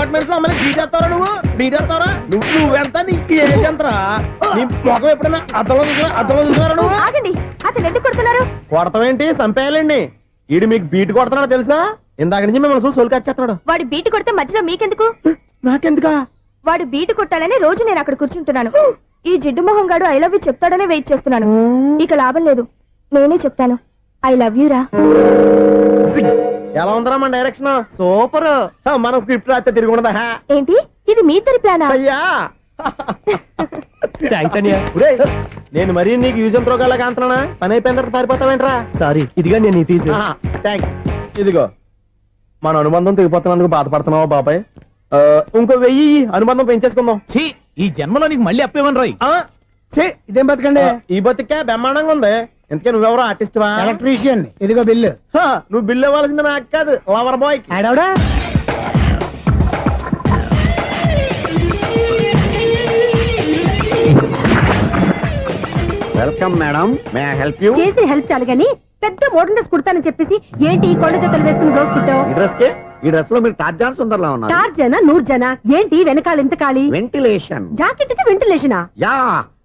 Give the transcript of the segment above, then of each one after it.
Apartments లో అమ్మని బీటేస్తావరా నువ్వెంత నీకు ఏంటంతరా నీ ముఖం ఎప్పుడైనా అర్థంలో చూసారా నువ్వు? ఆగండి, అతను ఎందుకు కొడుతున్నారు? కొడతావేంటి? చంపేయాలండి. ఈడు మీకు బీట్ కొడుతున్నాడు తెలుసా? ఇందాక నుంచి మిమ్మల్ని చూసి సోలు కచ్చేస్తున్నాడు. వాడు బీటు కొడితే మధ్యలో మీకెందుకు? నాకెందుకా? వాడు బీటు కొట్టాలని రోజు నేను అక్కడ కూర్చుంటున్నాను. ఈ జిడ్డు మొహం గాడు ఐ లవ్ యూ చెప్తాడనే వెయిట్ చేస్తున్నాను. ఇక లాభం లేదు, నేనే చెప్తాను ఐ లవ్ యూ రా. ఎలా ఉందరా మన డైరెక్షన్? సూపర్. మన స్క్రిప్ట్ రాస్తే తిరిగి ఉండదా? ఏంటి ఇది మీ ఇద్దరి ప్లానా? అయ్యా నేను మరీ నీకు యూజ్ ఎంతో గల కాంతనా? పని అయిపోయిన తర్వాత పారిపోతావేంట్రా? సారీ, ఇదిగా నేను తీసి. థ్యాంక్స్. ఇదిగో మన అనుబంధం తెగిపోతున్నందుకు బాధపడుతున్నావా బాబాయ్? ఇంకో 1000 అనుబంధం పెంచేసుకుందాం. ఈ జన్మలో నీకు మళ్ళీ అప్పేమని రాయి. ఇదేం బతకండి? ఈ బతికే బ్రహ్మాండంగా ఉంది. ఎందుకే నువ్వెవరో ఆర్టిస్ట్ వా? ఎలక్ట్రీషియన్. ఇదిగో బిల్లు. నువ్వు బిల్లు ఇవ్వాల్సింది నాకు కాదు, లవర్ బాయ్. ఆడవడా? Welcome madam, may I help you? చేసి హెల్ప్ చాలు గానీ పెద్ద మోడల్ డ్రెస్ కుడతానని చెప్పేసి ఏంటి ఈ కొండ జతలు వేసుకుని రోజు కుట్టావు? ఈ డ్రెస్ లో మీరు టార్జాన్ సుందర్లా ఉన్నారు. టార్జనా 100 జనా? ఏంటి వెనకాల ఎంత ఖాళీ? వెంటిలేషన్. జాకెట్ కి వెంటిలేషనా? యా,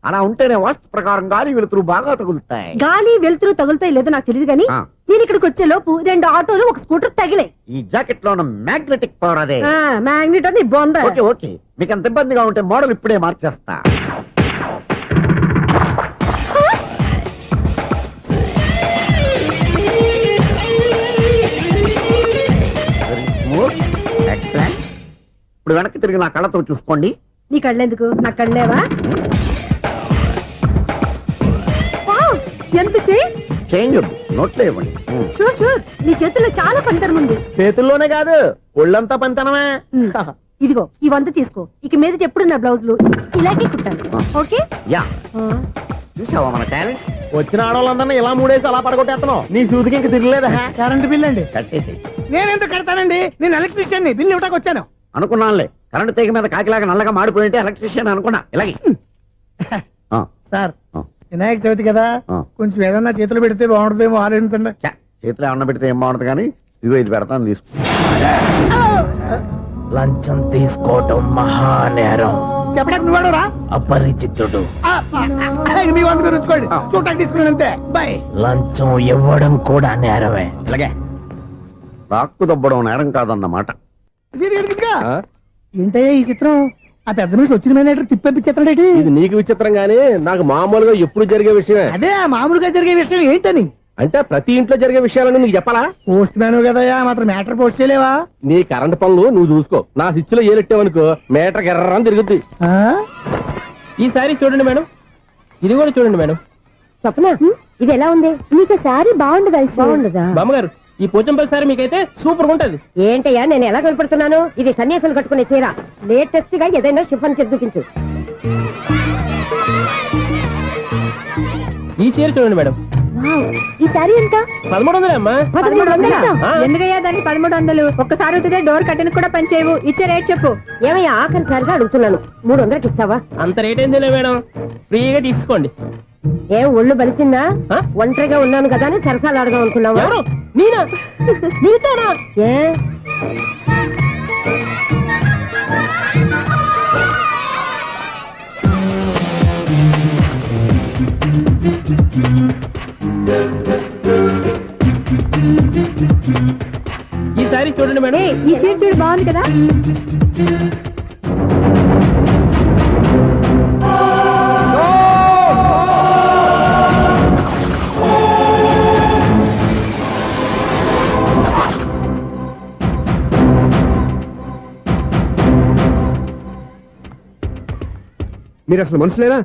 అలా ఉంటేనే వాస్తు ప్రకారం గాలి వెలుతురు బాగా తగులుతాయి. గాలి వెలుతురు తగులుతాయి లేదో నాకు తెలియదు గానీ నేను ఇక్కడికి వచ్చే లోపు 2 ఆటోలు ఒక స్కూటర్ తగిలే. ఈ జాకెట్ లో ఉన్న మ్యాగ్నెటిక్ పవర్ అదే. మ్యాగ్నెట్ అని బొంద. ఓకే ఓకే, మీకు అంత ఇబ్బందిగా ఉంటే మోడల్ ఇప్పుడే మార్చేస్తా. ఇప్పుడు వెనక్కి తిరిగి నా కళ్ళతో చూసుకోండి. నీ కళ్ళెందుకు? నా కళ్ళేవా? ఎంత చేంజ్ నోట్లో ఇవ్వండి. షూర్ షూర్, నీ చేతుల్లో చాలా పంతరం ఉంది. చేతుల్లోనే కాదు, ఒళ్ళంతా పంతనమే. ఇదిగో ఈ 100 తీసుకో. ఇక మీద ఎప్పుడు నా బ్లౌజులు ఇలాగే కుట్టాను. ఓకే? యా. చూసావా మన టాలెంట్? వచ్చిన ఆడవాళ్ళందరినీ ఇలా మూడేసి అలా పడగొట్టేస్తున్నావు. నీ సూదికి ఇంక తిరగలేదా? కరెంట్ బిల్ అండి. కట్టేసి. నేనెందుకు కడతానండి? నేను ఎలక్ట్రీషియన్ ని. బిల్లు ఇవ్వడానికి వచ్చాను. అనుకున్నానులే, కరెంట్ తీగ మీద కాకిలాగా నల్లగా మాడిపోయింటే ఎలక్ట్రీషియన్ అనుకున్నా. ఇలాగే సార్, వినాయక చవితి కదా, కొంచెం ఏదన్నా చేతులు పెడితే బాగుంటుందేమో ఆలోచించండి. చేతిలో ఏమన్నా పెడితే ఏం బాగుంటుంది కానీ ఇదిగో ఇది పెడతాను, తీసుకో. లంచం తీసుకోవటం మహానేరం. చెప్పడానికి నువ్వాడరా? అపరిచితుడు. మీ వంట మీరు ఉంచుకోండి, చూడటానికి తీసుకున్నాను అంతే. బాయ్. లంచం ఇవ్వడం కూడా నేరమే. అలాగే రాక్కు దబ్బడం నేరం కాదన్నమాట. ఏంటయ్యా ఈ చిత్రం? ఆ పెద్ద మనిషి వచ్చిన మేనేటర్ తిప్పించేస్తాడేటి? ఇది నీకు విచిత్రం గానీ నాకు మామూలుగా ఎప్పుడు జరిగే విషయమే. అదే మామూలుగా జరిగే విషయం ఏంటని? అంటే ప్రతి ఇంట్లో జరిగే విషయాలను నీకు చెప్పాలా? పోస్ట్ మ్యాన్ కదయ్యా, మాత్రం మ్యాటర్ పోస్ట్ చేయలేవా? నీ కరెంట్ పనులు నువ్వు చూసుకో. నా స్విచ్ లో ఏలెట్టావనుకో మీటర్ ఎర్రని తిరుగుద్ది. ఈసారి చూడండి మేడం, ఇది కూడా చూడండి మేడం. చెప్పనా, ఇది ఎలా ఉంది? నీకు సారీ బాగుండదా? బాగుండదా బామ్మగారు? ఈ పోచంపల్లి సారీ మీకైతే సూపర్ ఉంటది. ఏంటయ్యా నేను ఎలా కనపడుతున్నాను? ఇది సన్యాసులు కట్టుకునే చీర. లేటెస్ట్ గా ఏదైనా షిఫన్ చేసి చూపించు. ఈ చీర చూడండి మేడం. ఈ సారీ ఎంత? 1300 అమ్మా. 1300? ఎందుకయ్యా దానికి 1300? ఒక్కసారి అవుతుందే డోర్ కట్టెన్ కూడా పనిచేయవు. ఇచ్చే రేట్ చెప్పు. ఏమయ్యా ఆఖరిసారిగా అడుగుతున్నాను, 300కి ఇస్తావా? అంత రేట్ ఏంది మేడం, ఫ్రీగా తీసుకోండి. ఏం ఒళ్ళు బలిసిందా? ఒంటరిగా ఉన్నాను కదా అని సరసాలు అడదాం అనుకున్నావా? నేనా? నీతోనా? ఏ ఈ సారీ చూడండి మేడం. ఈ చీర చూడు, బాగుంది కదా? మీరు అసలు మనుషులేనా?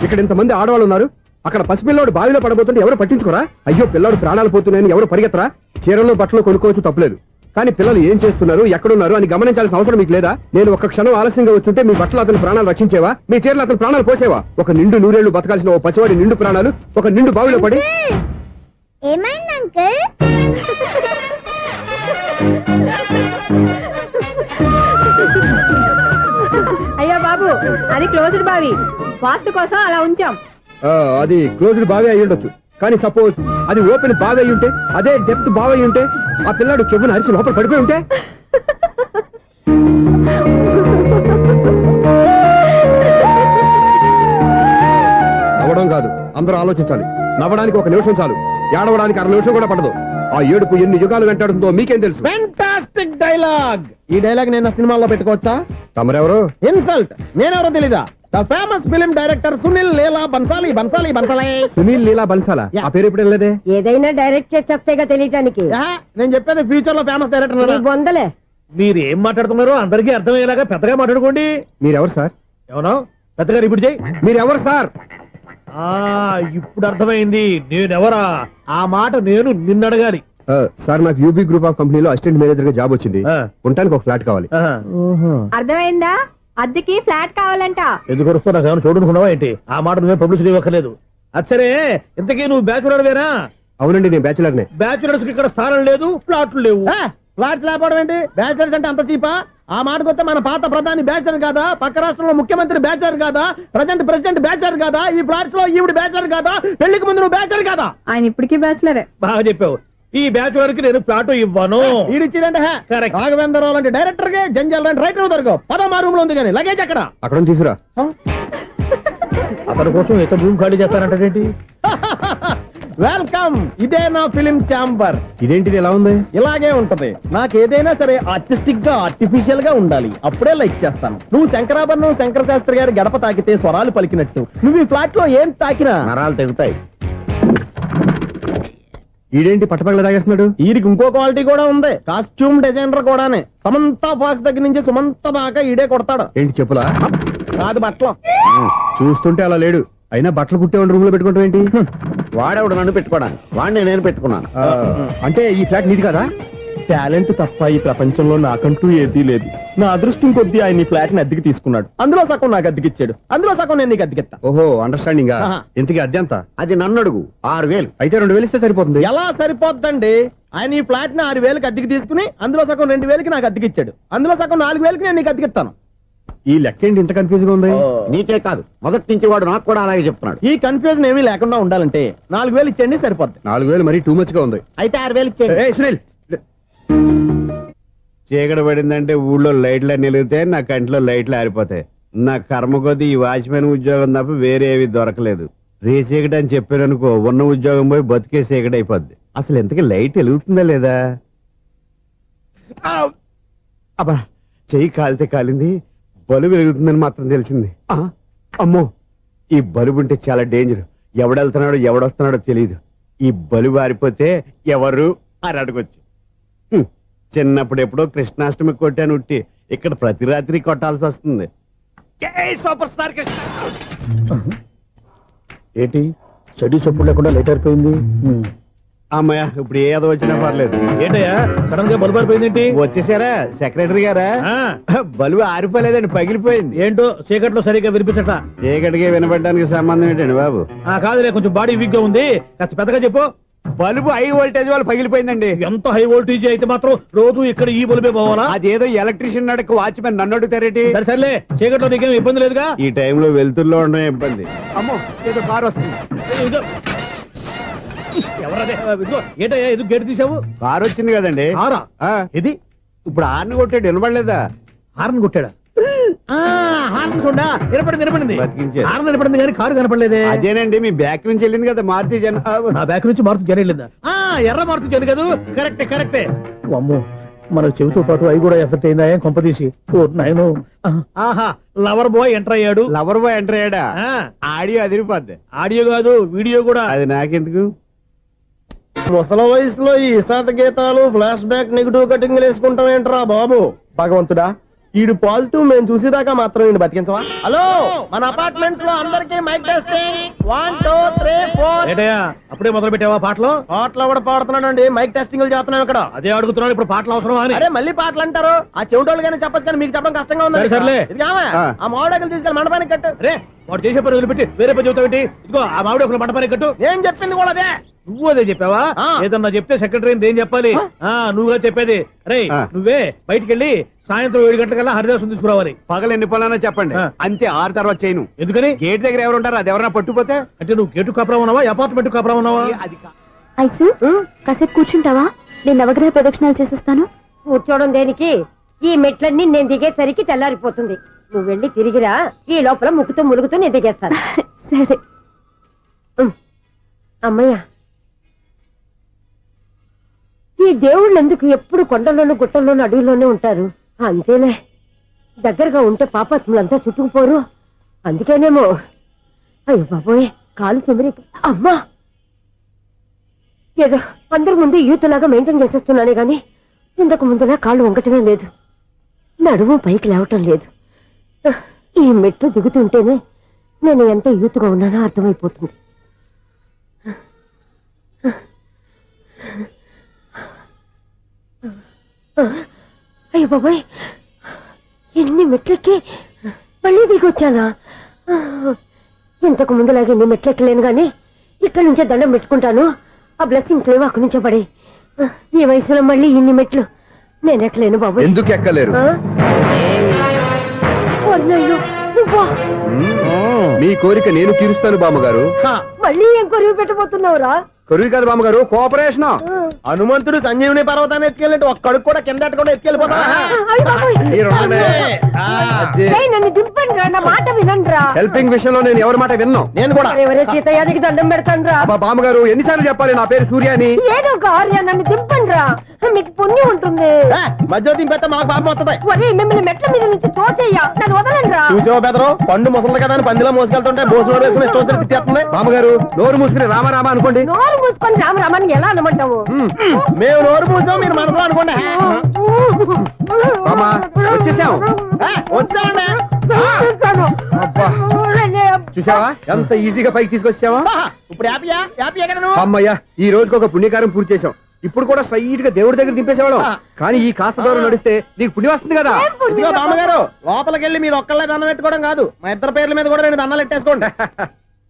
ఇక్కడ ఇంతమంది ఆడవాళ్ళు ఉన్నారు, అక్కడ పసిపిల్లాడు బావిలో పడబోతుంటే ఎవరు పట్టించుకోరా? అయ్యో పిల్లాడు ప్రాణాలు పోతున్నాయని ఎవరు పరిగెత్తరా? చీరలో బట్టలు కొనుక్కోవచ్చు, తప్పలేదు. కానీ పిల్లలు ఏం చేస్తున్నారు, ఎక్కడున్నారు అని గమనించాల్సిన అవసరం మీకు లేదా? నేను ఒక్క క్షణం ఆలస్యంగా వచ్చుంటే మీ బట్టలు అతని ప్రాణాలు రక్షించేవా? మీ చీరలు అతని ప్రాణాలు పోసేవా? ఒక నిండు 100 ఏళ్లు బతకాల్సిన ఓ పసివాడి నిండు ప్రాణాలు ఒక నిండు బావిలో పడి. ఏమైంది అంకుల్? అయ్యో బాబు, అది క్లోజ్డ్ బావి, వాస్తు కోసం అలా ఉంచాం. అది క్లోజ్డ్ బావి అయి ఉండొచ్చు, కానీ సపోజ్ అది ఓపెన్ బావి అయి ఉంటే, అదే డెప్త్ బావి అయి ఉంటే, ఆ పిల్లాడు కెవ్వును అరిచి లోపల పడిపోయి ఉంటే అందరూ ఆలోచించాలి. నవ్వడానికి 1 నిమిషం చాలు, ఏడవడానికి 1/2 నిమిషం కూడా పడదు. ఆ ఏడుపు ఎన్ని యుగాలు వెంటాడుతుందో మీకేం తెలుసు? Fantastic dialogue. ఈ డైలాగ్ నేను నా సినిమాలో పెట్టుకోవచ్చా? తమరెవరు? ఇన్సల్ట్. నేనెవరో తెలీదా? The famous film director Sunil Leela Bansali. Bansali Bansali Sunil Leela బన్సాలా? ఆ పేరు ఇప్పుడు వెళ్ళలేదే. ఏదైనా డైరెక్ట్ చేసేస్తేగా తెలియటానికి. నేను చెప్పేది ఫ్యూచర్ లో ఫేమస్ డైరెక్టర్. బొందలే. మీరు ఏం మాట్లాడుతున్నారో అందరికీ అర్థమయ్యేలాగా పెద్దగా మాట్లాడుకోండి. మీరెవరు సార్? ఎవరో పెద్దగా రిపీట్ చేయి. మీరెవరు సార్? ఇప్పుడు అర్థమైంది నేనెవరా. ఆ మాట నేను నిన్నడగాలి. సార్, నాకు యూబీ గ్రూప్ ఆఫ్ కంపెనీలో అసిస్టెంట్ మేనేజర్ గా జాబ్ వచ్చింది. ఉండటానికి ఒక ఫ్లాట్ కావాలి. అర్థమైందా? అద్దెకి ఫ్లాట్ కావాలంట. ఎందుకు వస్తున్నా కానీ చూడనుకున్నావా ఏంటి? ఆ మాట నువ్వే పబ్లిసిటీ ఇవ్వక్కర్లేదు. అచ్చరే, ఇంతకీ నువ్వు బ్యాచులర్ వేరా? అవునండి, నేను బ్యాచులర్నే. బ్యాచులర్స్ కి ఇక్కడ స్థానం లేదు, ప్లాట్లు లేవు. ఫ్లాట్స్ లేకపోవడం ఏంటి? బ్యాచులర్స్ అంటే అంత చీపా? ఆ మాటకొస్తే మన పాత ప్రధాని బ్యాచర్ కాదా? పక్క రాష్ట్రంలో ముఖ్యమంత్రి బ్యాచర్ కాదా? ప్రెసిడెంట్ బ్యాచర్ కాదా? ఈ ఫ్లాట్స్ లో ఈవిడ బ్యాచర్ కాదా? పెళ్లికి ముందు నువ్వు బ్యాచర్ కాదా? ఆయన ఇప్పటికీ బ్యాచులరే. బాగా చెప్పావు. ఈ బ్యాచులర్ కి నేను ఫ్లాట్ ఇవ్వను. ఇడిచ్చిందంటే రాఘవేంద్రరావు లాంటి డైరెక్టర్ కి, జంజల్ లాంటి రైటర్ దొరకవు. పదమా రూమ్ లో ఉంది కానీ లగేజ్ అక్కడ. అక్కడ తీసుకురా. అతని కోసం ఎంత రూమ్ ఖాళీ చేస్తానంటే వెల్కమ్. ఇదే నా ఫిలిం ఛాంబర్. ఇదేంటిది ఎలా ఉంది? ఇలాగే ఉంటది. నాకు ఏదైనా సరే ఆర్టిస్టిక్ గా, ఆర్టిఫిషియల్ గా ఉండాలి. అప్పుడే లైక్ చేస్తాను. నువ్వు శంకరాభరణం శంకర శాస్త్రి గారి గడప తాకితే స్వరాలు పలికినట్టు నువ్వు ఈ ఫ్లాట్ లో ఏం తాకినా నరాలు తెగుతాయి. ఈడేంటి పట్టపగల తాగేస్తున్నాడు? వీరికి ఇంకో క్వాలిటీ కూడా ఉంది. కాస్ట్యూమ్ డిజైనర్ కూడానే. సమంత ఫాక్స్ దగ్గర నుంచి సుమంత దాకా ఈడే కొడతాడు. ఏంటి చెప్పులా? కాదు, బట్టలు. చూస్తుంటే అలా లేడు. అయినా బట్టలు కుట్టేవాడి రూమ్ లో పెట్టుకుంటాం ఏంటి? వాడేవాడు నన్ను పెట్టుకోవడానికి, వాడిని నేను పెట్టుకున్నాను. అంటే ఈ ఫ్లాట్ నీది కదా? టాలెంట్ తప్ప ఈ ప్రపంచంలో నాకంటూ ఏదీ లేదు. నా అదృష్టం కొద్దీ ఆయన ఈ ఫ్లాట్ ని అద్దెకి తీసుకున్నాడు. అందులో సగం నాకు అద్దెకిచ్చాడు, అందులో సగం నేను నీకు అద్దెకిస్తా. ఓహో, అండర్స్టాండింగ్. ఇంతకీ అద్దె ఎంత? అది నన్ను అడుగు. 6,000. అయితే 2,000 ఇస్తే సరిపోతుంది. ఎలా సరిపోద్దండి? ఆయన ఈ ఫ్లాట్ ని 6,000కి అద్దెకి తీసుకుని అందులో సగం 2,000కి నాకు అద్దెకిచ్చాడు. అందులో సగం 4,000కి నేను నీకు అద్దెకిస్తాను. ఈ లెక్క ఏంటి ఇంత కన్ఫ్యూజ్ గా ఉంది? నీకే కాదు, మొదటి నుంచి వాడు నాకు కూడా అలాగే చెప్తున్నాడు. ఈ కన్ఫ్యూజన్ ఏమీ లేకుండా ఉండాలంటే 4,000 ఇచ్చేయండి, సరిపోద్ది. 4,000 మరీ టూ మచ్ గా ఉంది. అయితే 6,000 ఇచ్చేయండి. సునీల్, చీకటి పడిందంటే ఊళ్ళో లైట్లు అన్ని వెలిగితే నా కంటిలో లైట్లు ఆరిపోతాయి. నా కర్మ కొద్దీ ఈ వాచ్మెన్ ఉద్యోగం తప్ప వేరే ఏవి దొరకలేదు. రేచీకటి అని చెప్పారనుకో, ఉన్న ఉద్యోగం పోయి బతికే చీకటి అయిపోద్ది. అసలు ఎంతకీ లైట్ వెలుగుతుందా లేదా? అబ్బా, చెయ్యి కాలితే కాలింది, బలుబు వెలుగుతుందని మాత్రం తెలిసింది. అమ్మో, ఈ బలుబు ఉంటే చాలా డేంజర్. ఎవడెళ్తున్నాడో ఎవడొస్తున్నాడో తెలియదు. ఈ బలుబు ఆరిపోతే ఎవరు అని అడగొచ్చు. చిన్నప్పుడు ఎప్పుడో కృష్ణాష్టమి కొట్టాను ఉట్టి, ఇక్కడ ప్రతి రాత్రి కొట్టాల్సి వస్తుంది. జై సూపర్ స్టార్ కృష్ణ. ఏంటి చెడు చప్పుడు లేకుండా లేట్ అయిపోయింది? అమ్మయ్య, ఇప్పుడు ఏదో వచ్చినా పర్లేదు. ఏంటయ్యా సడన్ గా బల్బు అయిపోయింది? వచ్చేసారా సెక్రటరీ గారా? బలుబు ఆరిపోలేదండి, పగిలిపోయింది. ఏంటో చీకట్లో సరిగ్గా వినిపించట. చీకటికి వినపడడానికి సంబంధం ఏంటండి బాబు? కాదులే, కొంచెం బాడీ వీక్ గా ఉంది, కాస్త పెద్దగా చెప్పు. బల్బు హై వోల్టేజ్ వాళ్ళు పగిలిపోయిందండి. ఎంత హై వోల్టేజ్ అయితే మాత్రం రోజు ఇక్కడ ఈ బల్బే పోవాలా? అదేదో ఎలక్ట్రీషియన్ నడక వాచ్మెన్ నన్ను అడుగుతారేటి? సరే సర్లే, చీకట్లో నీకేం ఇబ్బంది లేదుగా? ఈ టైంలో వెళ్తుల్లో ఉండడం ఇబ్బంది. అమ్మో, ఏదో కారు వస్తుంది. ఎవరదే? ఏంటయ్యా ఎందుకు గేట్ తీసావు? కారు వచ్చింది కదండి. ఆరా? ఇది ఇప్పుడు హార్న్ కొట్టాడు, వినపడలేదా? హార్న్ కొట్టాడా? హార్న్ చూడా వినపడింది. బతికించారు. హార్న్ వినపడింది కానీ కారు కనపడలేదే. అదేనండి, మీ బ్యాక్ నుంచి వెళ్ళింది కదా మారుతి జన. నా బ్యాక్ నుంచి మారుతి జన వెళ్ళిందా? ఎర్ర మారుతి జన కదా? కరెక్టే. అమ్మో, మన చెవితో పాటు అవి కూడా ఎఫెక్ట్ అయిందా? ఏం కొంపదీసి? నాయను, ఆహా, లవర్ బాయ్ ఎంటర్ అయ్యాడు. లవర్ బాయ్ ఎంటర్ అయ్యాడా? ఆడియో అదిరిపోద్ది. ఆడియో కాదు, వీడియో కూడా. అది నాకెందుకు? ముసల వయసులో ఈ ఇసాత గీతాలు, ఫ్లాష్ బ్యాక్, నెగిటివ్ కటింగ్ వేసుకుంటాం ఏంట్రా బాబు? భగవంతుడా, ఈడు పాజిటివ్ మేము చూసేదాకా మాత్రం ఈయన బతికించవా? హలో, మన అపార్ట్మెంట్స్ లో అందరికీ మైక్ టెస్టింగ్. 1 2 3 4. ఏంటయ్యా అప్పుడే మొదలు పెట్టావా పాటలు? పాటలు కూడా పాడుతున్నాడు అండి, మైక్ టెస్టింగ్ చేస్తున్నాం ఇక్కడ. అదే అడుగుతున్నాడు, ఇప్పుడు పాటలు అవసరమా అని. అరే మళ్ళీ పాటలు అంటారు, ఆ చెవిటోళ్ళు కానీ చెప్పచ్చు కానీ మీకు చెప్పడం కష్టంగా ఉంది. సర్లే, ఆ మామిడాకులు తీసుకెళ్ళి మండపానికి కట్టు. రే, వాడు చేసే పని వదిలిపెట్టి వేరే పని చెబుతావు. ఇదిగో ఆ మామిడాకులు మండపానికి కట్టు. ఏం చెప్పింది కూడా అదే. నువ్వు అదే చెప్పావా? ఏదన్నా చెప్తే సెక్రటరీ ఏం చెప్పాలి? నువ్వుగా చెప్పేది. రే, నువ్వే బయటికి వెళ్ళి సాయంత్రం 7 గంటలకల్లా హరిదాసు తీసుకురావాలి. పగలు ఎన్ని పనులన్నా చెప్పండి, అంతే. 6 తర్వాత చేయను. ఎందుకని? గేట్ దగ్గర ఎవరు ఉంటారు, అది ఎవరన్నా పట్టుపోతే. అంటే నువ్వు గేటు కాపురా ఉన్నావా, అపార్ట్మెంట్ కాపురా ఉన్నావా? అది ఐసు, కాసేపు కూర్చుంటావా? నేను నవగ్రహ ప్రదక్షిణాలు చేసేస్తాను. కూర్చోవడం దేనికి? ఈ మెట్లన్నీ నేను దిగేసరికి తెల్లారిపోతుంది. నువ్వు వెళ్ళి తిరిగిరా, ఈ లోపల ముక్కుతూ ములుగుతూ నేను దిగేస్తాను. సరే. అమ్మయ్య, ఈ దేవుళ్ళు ఎందుకు ఎప్పుడు కొండల్లోనూ గుట్టల్లోనూ అడవిలోనే ఉంటారు? అంతేలే, దగ్గరగా ఉంటే పాపాత్ములంతా చుట్టుకుపోరు. అందుకేనేమో. అయ్యో బాబోయ్, కాలు తిమిరి. అమ్మా, ఏదో అందరి ముందు యూత్లాగా మెయింటైన్ చేసేస్తున్నానే గాని ఇంతకు ముందులా కాళ్ళు వంకటమే లేదు, నడుము పైకి లేవటం లేదు. ఈ మెట్లు దిగుతుంటేనే నేను ఎంత యూత్గా ఉన్నానో అర్థమైపోతుంది. అయ్యో బాబాయ్, ఎన్ని మెట్లెక్కి మళ్ళీ దిగొచ్చానా? ఇంతకు ముందులాగే ఎన్ని మెట్లెక్కలేను గాని ఇక్కడి నుంచే దండం పెట్టుకుంటాను. ఆ బ్లెస్సింగ్స్ లేవు అక్కడి నుంచే పడి. ఈ వయసులో మళ్ళీ ఇన్ని మెట్లు నేను ఎక్కలేను బాబాయ్. ఎందుకు ఎక్కలేరు? అయ్యో, నువ్వా? మీ కోరిక నేను తీరుస్తాను బామ్మగారు. మళ్ళీ ఏం కొరివి పెట్టబోతున్నావురా? కొరువు కాదు బామ్మగారు, కోఆపరేషన్. హనుమంతుడు సంజీవుని పర్వతాన్ని ఎత్తుకెళ్ళి ఒక్కడికి కూడా కింద ఎట్టకుండా ఎత్తుకెళ్ళిపోతా. అయ్య బాబోయ్. ఏయ్, నన్ను దింపండి రా, నా మాట వినండిరా. హెల్పింగ్ విషయంలో నేను ఎవరి మాట విన్నాను. నేను కూడా. ఎవరే సీతయ్యానికి దండం పెడతాను రా. అబ్బా బామ్మగారు, ఎన్నిసార్లు చెప్పాలి నా పేరు సూర్య అని? ఏదో ఒక ఆర్య, నన్ను దింపండి రా, మీకు పుణ్యం ఉంటుంది. మధ్య దింపేస్తే మాకు పాపం వస్తుంది. ఒరే, మిమ్మల్ని మెట్ల మీద నుంచి తోసేయ్యా, నన్ను వదలండి రా. చూసావా బెదరు, పండు ముసలి కదా అని పందిలో మోసుకెళ్తుంటే బోసులో వేసుకుని స్తోత్రం తిట్టేస్తుంది. బామ్మగారు, నోరు మూసుకుని రామారామ అనుకోండి. నోరు మూసుకొని రామరామాన్ని ఎలా అనమంటావు? మేము నోరు పూసాం, మీరు మనసులో అనుకోండి. బామ్మ, వచ్చేసాం. వచ్చామండి. అబ్బా, చూసావా ఎంత ఈజీగా పైకి తీసుకొచ్చావా? ఇప్పుడు హ్యాపీయా? హ్యాపీ ఎక్కడ నువ్వు? అమ్మయ్యా, ఈ రోజుకి ఒక పుణ్యకారం పూర్తి చేసాం. ఇప్పుడు కూడా స్ట్రైట్ గా దేవుడి దగ్గర దింపేసేవాళ్ళం. కానీ ఈ కాస్త దూరం నడిస్తే నీకు పుణ్యం వస్తుంది కదా. ఇదిగో బామ్మగారు, లోపలికి వెళ్ళి మీరు ఒక్కళ్ళే దండం పెట్టుకోవడం కాదు, మా ఇద్దరు పేర్ల మీద కూడా 2 దండాలు ఎట్టేసుకోండి.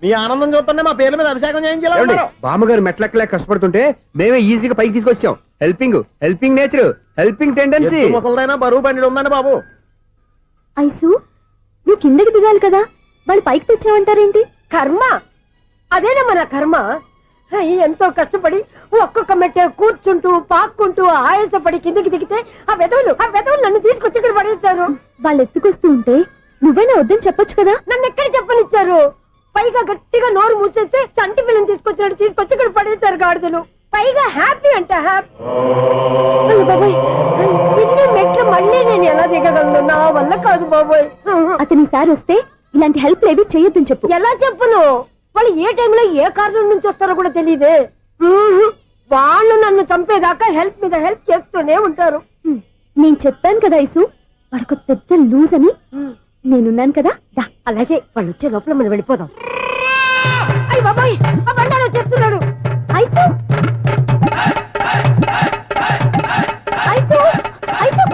మీ ఆనందం చూస్తుంటే మా పేర్ల మీద అభిషేకం చేయించాలి. బామ్మగారు మెట్లెక్కలే కష్టపడుతుంటే మేమే ఈజీగా పైకి తీసుకొచ్చాం. Helping nature, helping tendency. ముసలిదైనా బరువు బండి ఉందండి బాబు. ఐసు, నువ్వు కిందకి దిగాలి కదా, వాళ్ళు పైకి తెచ్చావంటారేంటి? కర్మ, అదేనమ్మా నా కర్మ. ఎంతో కష్టపడి ఒక్కొక్క మెట్టే కూర్చుంటూ పాక్కుంటూ ఆయాసపడి కిందకి దిగితే ఆ వెధవులు నన్ను తీసుకొచ్చి ఇక్కడ పడేశారు. వాళ్ళు ఎత్తుకొస్తూ ఉంటే నువ్వేనా వద్దని చెప్పొచ్చు కదా. నన్ను ఎక్కడ చెప్పనిచ్చారు? పైగా గట్టిగా నోరు మూసేస్తే చంటి పిల్లని తీసుకొచ్చినట్టు తీసుకొచ్చి ఇక్కడ పడేశారు గాడిదలు. పైగా హ్యాపీ అంటే హ్యాపీ. బాబోయ్, ఇన్ని మెట్లు మళ్ళీ నేను ఎలా దిగగలను? నా వల్ల కాదు బాబోయ్. అతని సారి వస్తే ఇలాంటి హెల్ప్ లేవి చేయొద్దని చెప్పు. ఎలా చెప్పును? వాళ్ళు ఏ టైంలో ఏ కారణం నుంచి వస్తారో కూడా తెలియదే. వాళ్ళు నన్ను చంపేదాకా హెల్ప్ మీద హెల్ప్ చేస్తూనే ఉంటారు. నేను చెప్పాను కదా ఐసు, వాడొక పెద్ద లూజ్ అని. నేనున్నాను కదా, దా. అలాగే, వాళ్ళు వచ్చే లోపల మనం వెళ్ళిపోదాం. అయ్య బాబాయ్, ఆ బండారు వచ్చేస్తున్నాడు. Ice, ice, ice.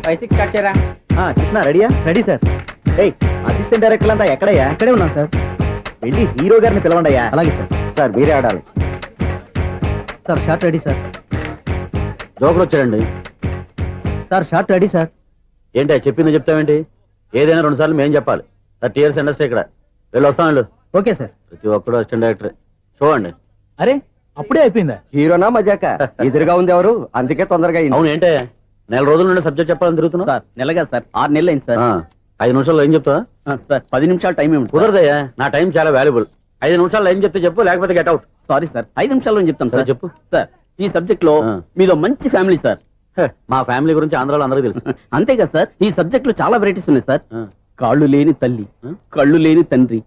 5-6 కట్ చేయరా. కృష్ణ రెడీయా? Ready sir. అసిస్టెంట్ డైరెక్టర్ అంతా ఎక్కడయ్యా? ఇక్కడే ఉన్నాం సార్. వెళ్ళి హీరో గారిని పిలవండి అయ్యా. అలాగే సార్. సార్ మీరే ఆడాలి. Sir shot ready sir. Joker వచ్చాడండి. Sir shot ready sir. ఏంటి చెప్పింది చెప్తావేంటి? ఏదైనా 2 సార్లు మేము చెప్పాలి. 30 years ఇండస్ట్రీ ఇక్కడ. వెళ్ళి వస్తాం వెళ్ళు. Okay sir. ప్రతి ఒక్కడు అసిస్టెంట్ డైరెక్టర్. చూడండి. అరే, అప్పుడే అయిపోయిందా? హీరోనా మజాక? ఎదురుగా ఉంది ఎవరు, అందుకే తొందరగా అయింది. అవును, ఏంటే 4 రోజుల నుండి సబ్జెక్ట్ చెప్పాలని తిరుగుతున్నా? సార్ నెలగా సార్, 6 నెలలు అయింది సార్. 5 నిమిషాల్లో ఏం చెప్తా? సార్ 10 నిమిషాలు టైం ఏమి కుదరదయ్యా, నా టైం చాలా వాల్యుబుల్. 5 నిమిషాల్లో ఏం చెప్తే చెప్పు, లేకపోతే గెట్ అవుట్. సారీ సార్, 5 నిమిషాల్లో చెప్తాను సార్. చెప్పు. సార్, ఈ సబ్జెక్ట్ లో మీదో మంచి ఫ్యామిలీ సార్. మా ఫ్యామిలీ గురించి ఆంధ్రాలో అందరికీ తెలుసు. అంతేగా సార్, ఈ సబ్జెక్ట్ లో చాలా వెరైటీస్ ఉన్నాయి సార్. కాళ్ళు లేని తల్లి, కళ్ళు లేని తండ్రి,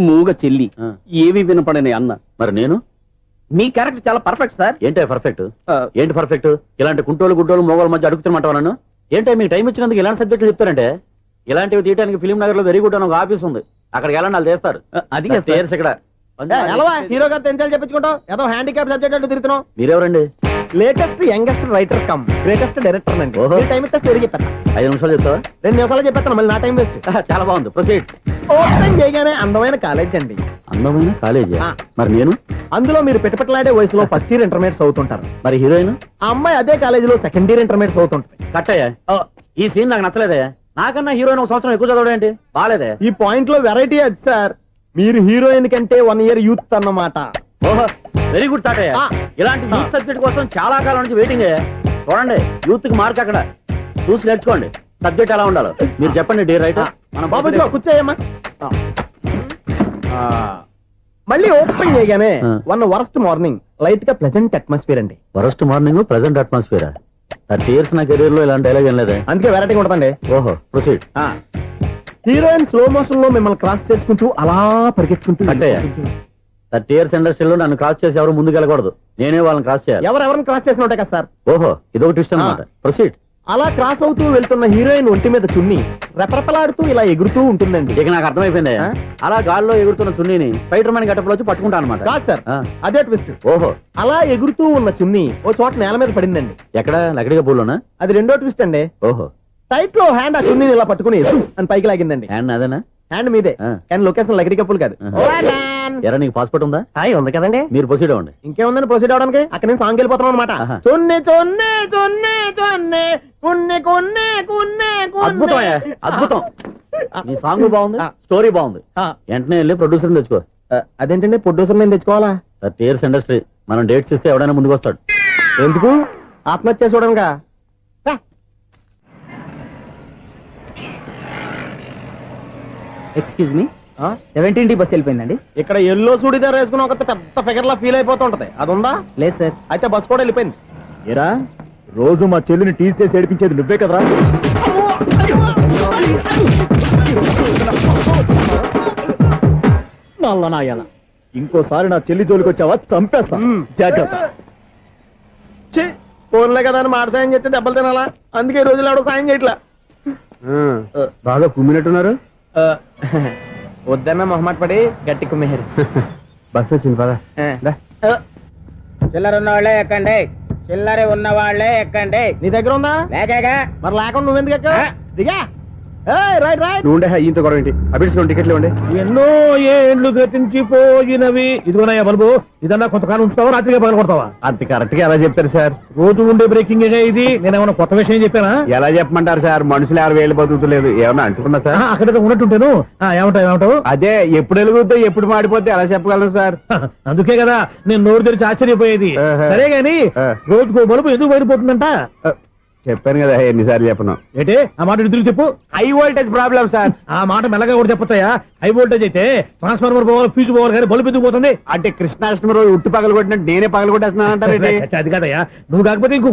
మూగ చెల్లి, ఏవి వినపడని అన్న. మరి నేను? మీ క్యారెక్టర్ చాలా పర్ఫెక్ట్ సార్. ఏంటే పర్ఫెక్ట్? ఏంటి పర్ఫెక్ట్? ఇలాంటి కుంటోలు గుడ్డోలు మోగోల మధ్య అడుగుతున్నమాట నన్ను. ఏంటంటే మీకు టైం ఇచ్చినందుకు ఇలాంటి సబ్జెక్టులు చెప్తారంటే? ఇలాంటివి తీయడానికి ఫిలిం నగర్ లో వెరీ గుడ్ అని ఒక ఆఫీస్ ఉంది, అక్కడికి వెళ్ళండి, వాళ్ళు చేస్తారు. అది ఇక్కడ హీరో గారు తెంచాలి చెప్పించుకుంటాం, ఏదో హ్యాండిక్యాప్ సబ్జెక్ట్ అంటే తిరుగుతున్నాం. మీరెవరండి? Latest youngest writer cum greatest director అండి. టైం ఇస్తే స్టోరీ చెప్పేస్తా. 5 నిమిషాలు చెప్తావా? 2 నిమిషాలు చెప్పేస్తాను, మళ్ళీ నా టైం వేస్ట్. చాలా బాగుంది, ప్రొసీడ్. ఓపెన్ చేయగానే అందమైన కాలేజ్ అండి. అందమైన కాలేజ్? మరి నేను? అందులో మీరు పెట్టుపట్లాడే వయసులో ఫస్ట్ ఇయర్ ఇంటర్మీడియట్స్ అవుతుంటారు. మరి హీరోయిన్? ఆ అమ్మాయి అదే కాలేజీలో సెకండ్ ఇయర్ ఇంటర్మీడియట్స్ అవుతుంటుంది. కట్టయ్యా, ఈ సీన్ నాకు నచ్చలేదే. నాకన్నా హీరోయిన్ 1 సంవత్సరం ఎక్కువ చదవడం ఏంటి? బాలేదే. ఈ పాయింట్ లో వెరైటీ అది సార్. మీరు హీరోయిన్ కంటే 1 year యూత్ అన్నమాట. ఓహో, వెరీ గుడ్ తాటయ్య. ఇలాంటి యూత్ సబ్జెక్ట్ కోసం చాలా కాలం నుంచి వెయిటింగ్. చూడండి, యూత్ కి మార్క్ అక్కడ చూసి నేర్చుకోండి. సబ్జెక్ట్ ఎలా ఉండాలో మీరు చెప్పండి డే రైట్ బాబు ఇదిగో కూర్చోయమ్మా మళ్ళీ ఓపెన్ చేయగానే ఆ. వన్ వరస్ట్ మార్నింగ్ లైట్ గా ప్లెజెంట్ అట్మాస్ఫియర్ అండి. First morning present atmosphere 30 years నా కెరీర్ లో ఇలాంటి డైలాగ్ ఏం లేదే అందుకే వెరైటీగా ఉంటుందండి. ఓహో ప్రొసీడ్ హీరోయిన్ స్లో మోషన్ లో మిమ్మల్ని క్రాస్ చేసుకుంటూ అలా పరిగెత్తుకుంటూ అంటే 30 years ఇండస్ట్రీలో నన్ను క్రాస్ చేసి ఎవరు ముందుకు వెళ్ళకూడదు, నేనే వాళ్ళని క్రాస్ చేయాలి. ఎవరెవరిని క్రాస్ చేసిన ఉంటాయి కదా సార్. ఓహో ఇదొక ట్విస్ట్ అనమాట. ప్రొసీడ్. అలా క్రాస్ అవుతూ వెళ్తున్న హీరోయిన్ ఒంటి మీద చున్ని రెపరెపలాడుతూ ఇలా ఎగురుతూ ఉంటుందండి. ఇక నాకు అర్థమైపోయింది. ఆ? అలా గాల్లో ఎగురుతున్న చున్నీని స్పైడర్ మ్యాన్ గెటప్ లో వచ్చి పట్టుకుంటా అనమాట. కాదు సార్, ఆ. అదే ట్విస్ట్. ఓహో అలా ఎగురుతూ ఉన్న చున్ని ఓ చోట నేల మీద పడిందండి. ఎక్కడ లకడిగా పూలోనా? అది రెండో ట్విస్ట్ అండి. ఓహో టైట్ లో హ్యాండ్ ఆ చున్నీని ఇలా పట్టుకుని "జుమ్" అని పైకి లాగిందండి. హ్యాండ్ అదేనా? హ్యాండ్ మీదే ఆ. కానీ లొకేషన్ లగడి కప్పులు కాదు. ఆహా. ఎరా నీకు పాస్పోర్ట్ ఉందా? హాయ్ ఉంది కదండి. మీరు ప్రొసీడ్ అవ్వండి. ఇంకేముందని ప్రొసీడ్ అవడానికి అక్కడ నేను సాంగ్ వెళ్ళిపోతున్నాం అనమాట. ఆహా. చున్ని చున్ని చున్ని చున్ని కున్ని కున్ని కున్ని అద్భుతం అయ్యా, అద్భుతం. నీ సాంగ్ బాగుంది, స్టోరీ బాగుంది. వెంటనే వెళ్ళి ప్రొడ్యూసర్ తెచ్చుకో. అదేంటండి ప్రొడ్యూసర్ నేను తెచ్చుకోవాలా? 30 years ఇండస్ట్రీ, మనం డేట్స్ ఇస్తే ఎవడైనా ముందుకు వస్తాడు. ఎందుకు? ఆత్మహత్య చూడనుగా. Excuse me 17D bus వెళ్ళిపోయిందండి. ఇక్కడ ఎల్లో చూడిదార్ వేసుకుని ఒక పెద్ద ఫిగర్ లా ఫీల్ అయిపోతుంటది, అది ఉందా? లేదు సార్. అయితే బస్ కూడా వెళ్ళిపోయింది. ఏరా రోజు మా చెల్లిని టీస్ చేసి ఏడిపించేది నువ్వే కదరా? నల్ల నాయన, ఇంకోసారి నా చెల్లి జోలికి వచ్చావా చంపేస్తా, జాగ్రత్త. ఫోన్లే కదా అని మాట సాయం చేస్తే దెబ్బలు తినాలా? అందుకే ఈ రోజులు ఎవడో సాయం చేయట్లా. బాగా కుమ్మినట్టున్నారు. వద్దన్న మొహమాట పడి గట్టి కుమ్మేరు. బస్ వచ్చింది పద. చిల్లర ఉన్న వాళ్ళే ఎక్కండి, చిల్లర ఉన్న వాళ్ళే ఎక్కండి. నీ దగ్గర ఉందా? లేకగా మరి లేకుండా నువ్వెందుకు ఎక్కావు? దిగా. Right right. నువ్వు ఉండే ఈయంతో గొడవ ఏంటి? అభిడ్స్ టికెట్లు ఇవ్వండి. ఎన్నో ఏండ్లు గతించిపోయినవి. ఇదిగోనయ్యా బల్బు, ఇదన్నా కొంతకాలం ఉంచుతావా రాత్రిగా పగల కొడతావా? అంత కరెక్ట్ గా ఎలా చెప్తారు సార్? రోజు ఉండే బ్రేకింగ్ ఇది. నేనేమన్నా కొత్త విషయం చెప్పానా? ఎలా చెప్పమంటారు సార్? మనుషులు ఎవరు వేలు బతుకుతలేదు, ఏమన్నా అంటున్నా సార్? అక్కడ ఉన్నట్టుంటేను. ఏమంటావు? అదే ఎప్పుడు వెలుగుతో ఎప్పుడు మాడిపోతే ఎలా చెప్పగలరు సార్? అందుకే కదా నేను నోరు తెరిచి ఆశ్చర్యపోయేది. ఆహా. సరే గాని ఆ. రోజుకో బలుపు ఎందుకు బయటపోతుందంట? చెప్పాను కదా ఎన్నిసార్లు చెప్పను. ఏంటి ఆ మాట ఇద్దరు చెప్పు. High voltage problem sir. ఆ మాట మెల్లగా కూడా చెప్పొస్తాయా? హై వోల్టేజ్ అయితే ట్రాన్స్ఫార్మర్ పోవాలి, ఫ్యూజ్ పోవాలి, కానీ బల్బు ఎందుకు పోతుంది? అంటే కృష్ణాష్టమి రోజు ఉట్టి పగలు కొట్టినట్టు నేనే పగలు కొట్టేస్తున్నాను అంటారు. అది కాదయ్యా, నువ్వు కాకపోతే ఇంకో